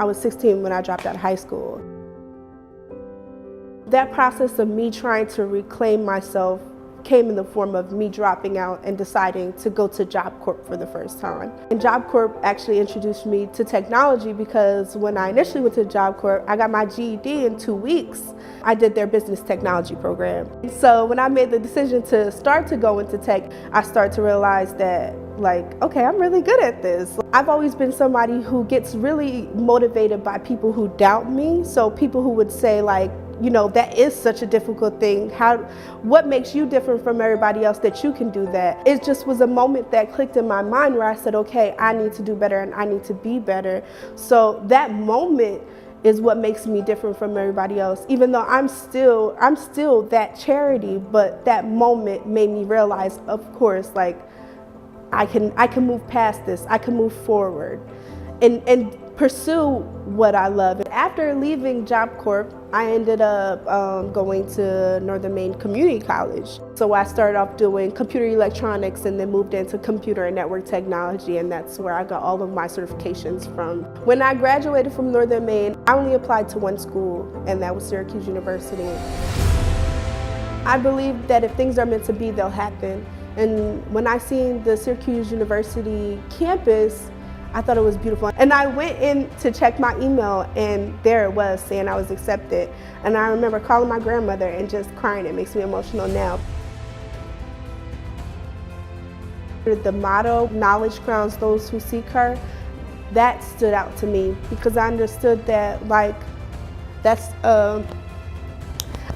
I was 16 when I dropped out of high school. That process of me trying to reclaim myself came in the form of me dropping out and deciding to go to Job Corp for the first time. And Job Corp actually introduced me to technology because when I initially went to Job Corp, I got my GED in 2 weeks. I did their business technology program. So when I made the decision to start to go into tech, I started to realize that, like, okay, I'm really good at this. I've always been somebody who gets really motivated by people who doubt me. So people who would say, like, you know, that is such a difficult thing. What makes you different from everybody else that you can do that? It just was a moment that clicked in my mind where I said, okay, I need to do better and I need to be better. So that moment is what makes me different from everybody else. Even though I'm still that charity, but that moment made me realize, of course, like, I can move past this. I can move forward and pursue what I love. After leaving Job Corp, I ended up going to Northern Maine Community College. So I started off doing computer electronics and then moved into computer and network technology, and that's where I got all of my certifications from. When I graduated from Northern Maine, I only applied to one school, and that was Syracuse University. I believe that if things are meant to be, they'll happen. And when I seen the Syracuse University campus, I thought it was beautiful. And I went in to check my email, and there it was saying I was accepted. And I remember calling my grandmother and just crying. It makes me emotional now. The motto, knowledge crowns those who seek her, that stood out to me because I understood that, like, I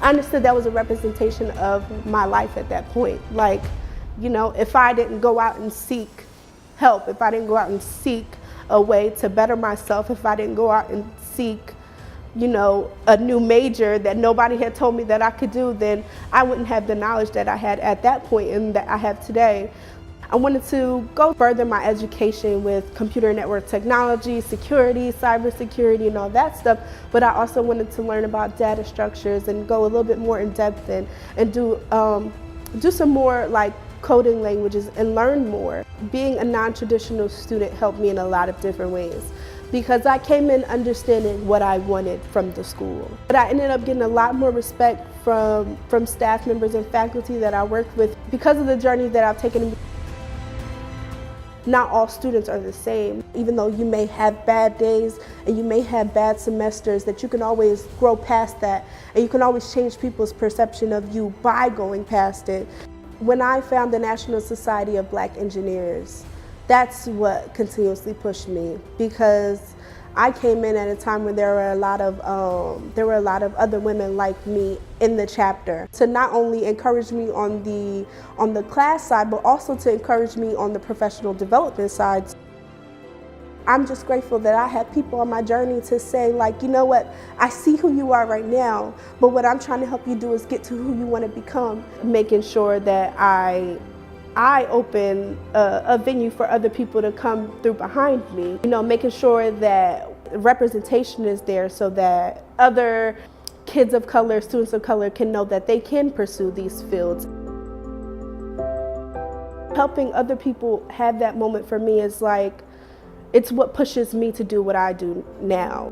understood that was a representation of my life at that point. Like, you know, if I didn't go out and seek help, if I didn't go out and seek a way to better myself, if I didn't go out and seek, you know, a new major that nobody had told me that I could do, then I wouldn't have the knowledge that I had at that point and that I have today. I wanted to go further my education with computer network technology, security, cybersecurity, and all that stuff, but I also wanted to learn about data structures and go a little bit more in depth and do some more like coding languages and learn more. Being a non-traditional student helped me in a lot of different ways because I came in understanding what I wanted from the school. But I ended up getting a lot more respect from staff members and faculty that I worked with because of the journey that I've taken. Not all students are the same. Even though you may have bad days and you may have bad semesters, that you can always grow past that and you can always change people's perception of you by going past it. When I found the National Society of Black Engineers, that's what continuously pushed me because I came in at a time when there were a lot of other women like me in the chapter to not only encourage me on the class side, but also to encourage me on the professional development side. I'm just grateful that I had people on my journey to say, like, you know what, I see who you are right now, but what I'm trying to help you do is get to who you want to become. Making sure that I open a venue for other people to come through behind me. You know, making sure that representation is there so that other kids of color, students of color can know that they can pursue these fields. Helping other people have that moment for me is like, it's what pushes me to do what I do now.